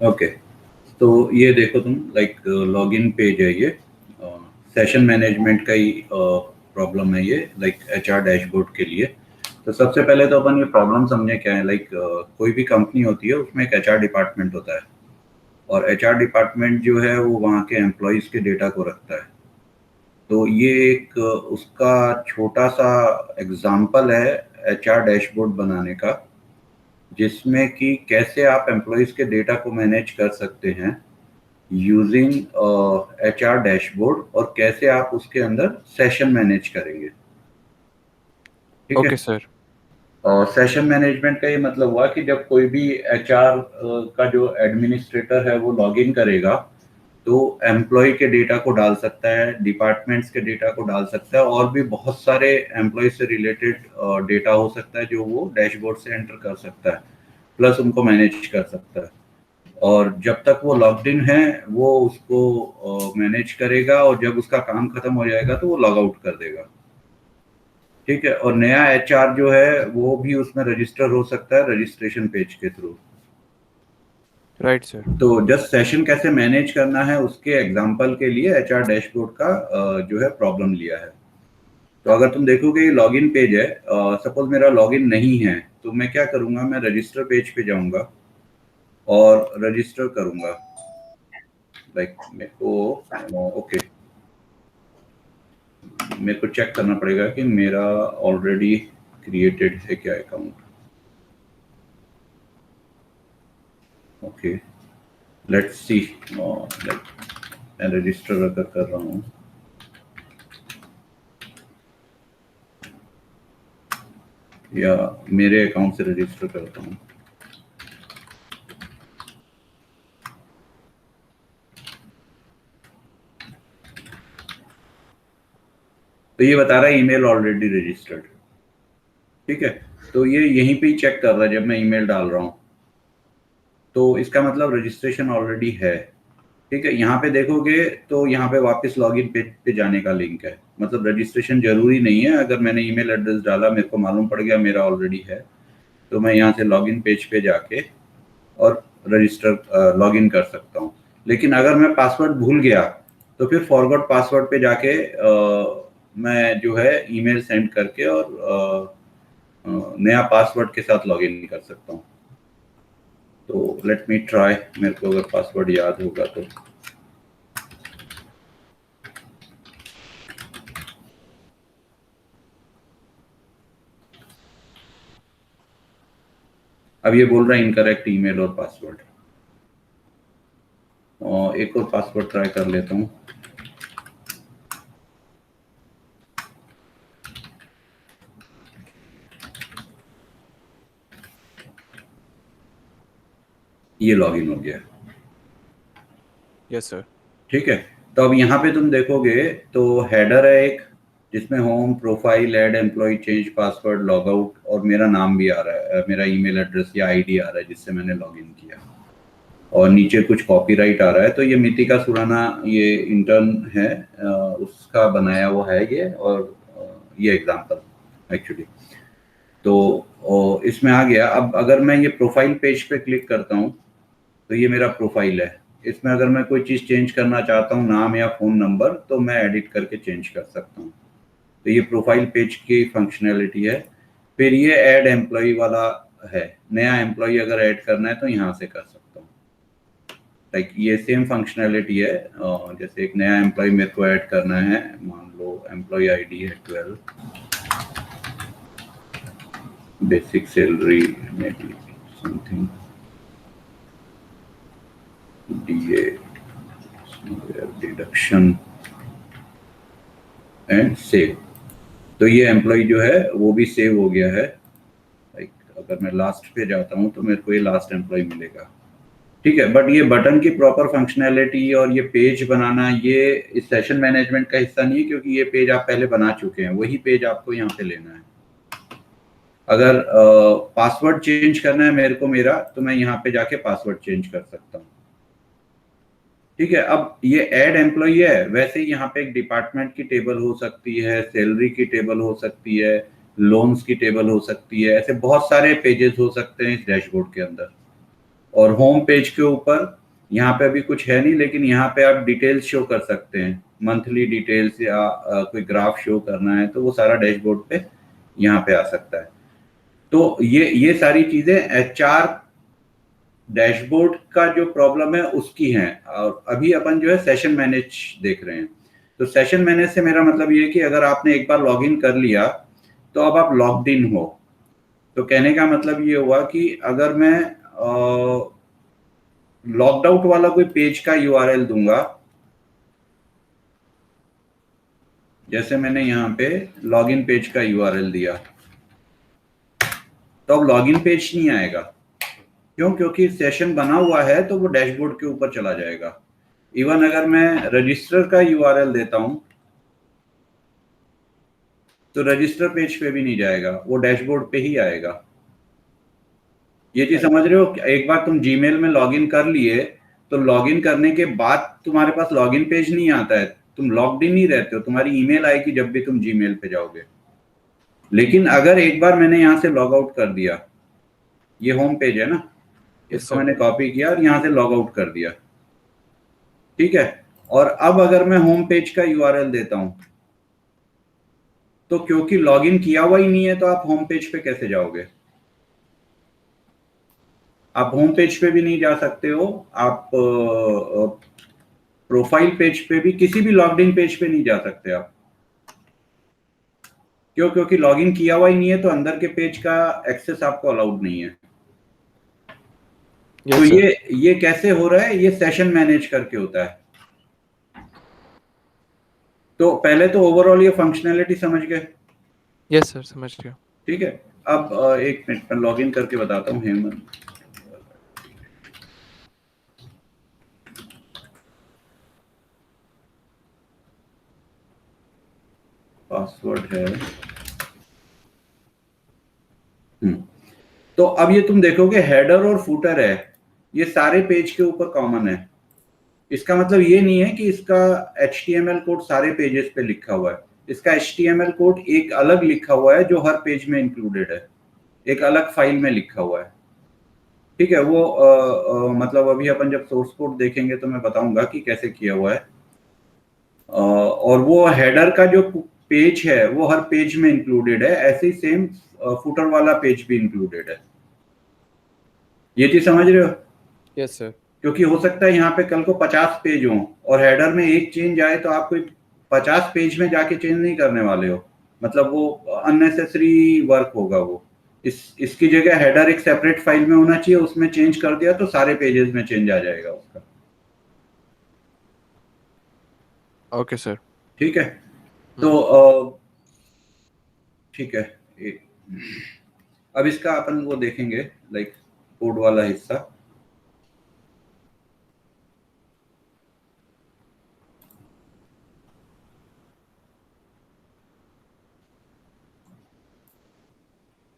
Okay, तो ये देखो तुम, लाइक लॉगिन पेज है ये, सेशन मैनेजमेंट का ही प्रॉब्लम है ये, लाइक एचआर डैशबोर्ड के लिए। तो सबसे पहले तो अपन ये प्रॉब्लम समझे क्या है। लाइक कोई भी कंपनी होती है उसमें एक एचआर डिपार्टमेंट होता है, और एचआर डिपार्टमेंट जो है वो वहाँ के एम्प्लॉयज़ के डेटा को रखता है। तो ये एक उसका छोटा सा एग्जाम्पल है एचआर डैशबोर्ड बनाने का, जिसमें कि कैसे आप एम्प्लॉयज़ के डेटा को मैनेज कर सकते हैं यूजिंग एचआर डैशबोर्ड, और कैसे आप उसके अंदर सेशन मैनेज करेंगे। ठीक है। Okay sir. और सेशन मैनेजमेंट का ये मतलब हुआ कि जब कोई भी एचआर का जो एडमिनिस्ट्रेटर है वो लॉगिन करेगा, तो एम्प्लॉय के डेटा को डाल सकता है, डिपार्टमेंट्स के डेटा को डाल सकता है, और भी बहुत सारे एम्प्लॉय से रिलेटेड डेटा हो सकता है जो वो डैशबोर्ड से एंटर कर सकता है, प्लस उनको मैनेज कर सकता है। और जब तक वो लॉग्ड इन है वो उसको मैनेज करेगा, और जब उसका काम खत्म हो जाएगा तो वो लॉग आउट कर देगा। ठीक है। और नया एचआर जो है वो भी उसमें रजिस्टर हो सकता है रजिस्ट्रेशन पेज के थ्रू। Right sir. तो जस्ट सेशन कैसे मैनेज करना है उसके एग्जांपल के लिए एचआर डैशबोर्ड का जो है प्रॉब्लम लिया है। तो अगर तुम देखोगे ये लॉगिन पेज है, सपोज मेरा लॉगिन नहीं है, तो मैं क्या करूंगा, मैं रजिस्टर पेज पे जाऊंगा और रजिस्टर करूंगा। लाइक मेरे को ओके, मेरे को चेक करना पड़ेगा कि मेरा ऑलरेडी क्रिएटेड है क्या account. Okay, let's see. Like मैं रजिस्टर अगर कर रहा हूँ, या मेरे अकाउंट से रजिस्टर करता हूँ, तो ये बता रहा है ईमेल ऑलरेडी रजिस्टर्ड। ठीक है। तो ये यहीं पे ही चेक कर रहा है जब मैं ईमेल डाल रहा हूँ, तो इसका मतलब रजिस्ट्रेशन ऑलरेडी है। ठीक है। यहाँ पे देखोगे तो यहाँ पे वापस लॉगिन पेज पे जाने का लिंक है, मतलब रजिस्ट्रेशन जरूरी नहीं है। अगर मैंने ईमेल एड्रेस डाला, मेरे को मालूम पड़ गया मेरा ऑलरेडी है, तो मैं यहाँ से लॉगिन पेज पे जाके और रजिस्टर लॉगिन कर सकता हूँ। लेकिन अगर मैं पासवर्ड भूल गया तो फिर फॉरगॉट पासवर्ड पे जाके मैं जो है ईमेल सेंड करके और नया पासवर्ड के साथ लॉगिन कर सकता हूँ। तो लेट मी ट्राई, मेरे को अगर पासवर्ड याद होगा तो। अब ये बोल रहा है इनकरेक्ट ईमेल और पासवर्ड, और एक और पासवर्ड ट्राई कर लेता हूँ। ये लॉगिन हो गया। Yes sir. ठीक है। तो अब यहाँ पे तुम देखोगे तो हेडर है एक, जिसमें home, profile, add employ, change password, log out, और मेरा नाम भी आ रहा है, मेरा ईमेल एड्रेस या आईडी आ रहा है जिससे मैंने लॉगिन किया, और नीचे कुछ कॉपीराइट आ रहा है। तो ये मितिका सुराना, ये इंटर्न है, उसका बनाया हुआ है ये, और ये एग्जांपल एक्चुअली। तो इसमें आ गया। अब अगर मैं ये प्रोफाइल पेज पे क्लिक करता हूँ, तो ये मेरा प्रोफाइल है। इसमें अगर मैं कोई चीज़ चेंज करना चाहता हूँ, नाम या फ़ोन नंबर, तो मैं एडिट करके चेंज कर सकता हूँ। तो ये प्रोफाइल पेज की फंक्शनैलिटी है। फिर ये ऐड एम्प्लॉय वाला है, नया एम्प्लॉय अगर ऐड करना है तो यहाँ से कर सकता हूँ। लाइक ये सेम फंक्शनैलिटी है, जैसे एक नया एम्प्लॉय मेरे को ऐड करना है, मान लो एम्प्लॉय आईडी है 12, basic salary may be something, DA deduction and save. तो ये एम्प्लॉय जो है वो भी सेव हो गया है। लाइक अगर मैं लास्ट पे जाता हूँ तो मेरे को ये लास्ट एम्प्लॉय मिलेगा। ठीक है। बट ये बटन की प्रॉपर फंक्शनैलिटी और ये पेज बनाना, ये इस सेशन मैनेजमेंट का हिस्सा नहीं है, क्योंकि ये पेज आप पहले बना चुके हैं, वही पेज आपको यहाँ पे लेना है। अगर पासवर्ड चेंज करना है मेरे को मेरा, तो मैं यहाँ पे जाके पासवर्ड चेंज कर सकता हूँ। ठीक है। अब ये ऐड एम्प्लॉय है, वैसे ही यहाँ पे एक डिपार्टमेंट की टेबल हो सकती है, सैलरी की टेबल हो सकती है, लोन्स की टेबल हो सकती है, ऐसे बहुत सारे पेजेस हो सकते हैं इस डैशबोर्ड के अंदर। और होम पेज के ऊपर यहाँ पे अभी कुछ है नहीं, लेकिन यहाँ पे आप डिटेल्स शो कर सकते हैं, मंथली डिटेल्स या कोई ग्राफ शो करना है तो वो सारा डैशबोर्ड पे यहाँ पे आ सकता है। तो ये सारी चीजें एचआर डैशबोर्ड का जो प्रॉब्लम है उसकी है। और अभी अपन जो है सेशन मैनेज देख रहे हैं। तो सेशन मैनेज से मेरा मतलब ये है कि अगर आपने एक बार लॉगिन कर लिया तो अब आप लॉग्ड इन हो। तो कहने का मतलब ये हुआ कि अगर मैं लॉग्ड आउट वाला कोई पेज का यूआरएल दूंगा, जैसे मैंने यहाँ पे लॉगिन पेज का यूआरएल दिया, तो अब लॉगिन पेज नहीं आएगा। क्यों? क्योंकि सेशन बना हुआ है तो वो डैशबोर्ड के ऊपर चला जाएगा। इवन अगर मैं रजिस्टर का यूआरएल देता हूं तो रजिस्टर पेज पे भी नहीं जाएगा, वो डैशबोर्ड पे ही आएगा। ये चीज समझ रहे हो? एक बार तुम जीमेल में लॉगिन कर लिए तो लॉगिन करने के बाद तुम्हारे पास लॉगिन पेज नहीं आता है, तुम लॉग्ड इन ही रहते हो, तुम्हारी ईमेल आएगी जब भी तुम जीमेल पे जाओगे। लेकिन अगर एक बार मैंने यहाँ से लॉग आउट कर दिया, ये होम पेज है ना, इसको मैंने कॉपी किया और यहाँ से लॉग आउट कर दिया, ठीक है। और अब अगर मैं होम पेज का यूआरएल देता हूं तो क्योंकि लॉगिन किया हुआ ही नहीं है तो आप होम पेज पे कैसे जाओगे? आप होम पेज पे भी नहीं जा सकते हो, आप प्रोफाइल पेज पे भी, किसी भी लॉग्ड इन पेज पे नहीं जा सकते आप। क्यों? क्योंकि लॉगिन किया हुआ ही नहीं है तो अंदर के पेज का एक्सेस आपको अलाउड नहीं है। Yes, तो sir. ये कैसे हो रहा है? ये सेशन मैनेज करके होता है। तो पहले तो ओवरऑल ये फंक्शनैलिटी समझ गए? Yes, sir. समझ गया। ठीक है। अब एक मिनट में लॉगिन करके बताता हूँ। हेमंत, पासवर्ड है। तो अब ये तुम देखोगे हेडर और फूटर है, ये सारे पेज के ऊपर कॉमन है। इसका मतलब ये नहीं है कि इसका HTML कोड सारे पेजेस पे लिखा हुआ है। इसका HTML कोड एक अलग लिखा हुआ है जो हर पेज में इंक्लूडेड है, एक अलग फाइल में लिखा हुआ है, ठीक है। वो मतलब अभी अपन जब सोर्स कोड देखेंगे तो मैं बताऊंगा कि कैसे किया हुआ है। और वो हेडर का जो पेज है वो हर पेज में इंक्लूडेड है, ऐसे ही सेम फुटर वाला पेज भी इंक्लूडेड है। ये चीज समझ रहे हो? Yes, sir. क्योंकि हो सकता है यहाँ पे कल को 50 पेज हो और हेडर में एक चेंज आए तो आप कोई 50 पेज में जाके चेंज नहीं करने वाले हो, मतलब वो अननेसेसरी वर्क होगा। वो इसकी जगह हेडर एक सेपरेट फाइल में होना चाहिए, उसमें चेंज कर दिया तो सारे पेजेस में चेंज आ जाएगा उसका। Okay, sir. ठीक है। तो ठीक है, अब इसका अपन वो देखेंगे, लाइक कोड वाला हिस्सा।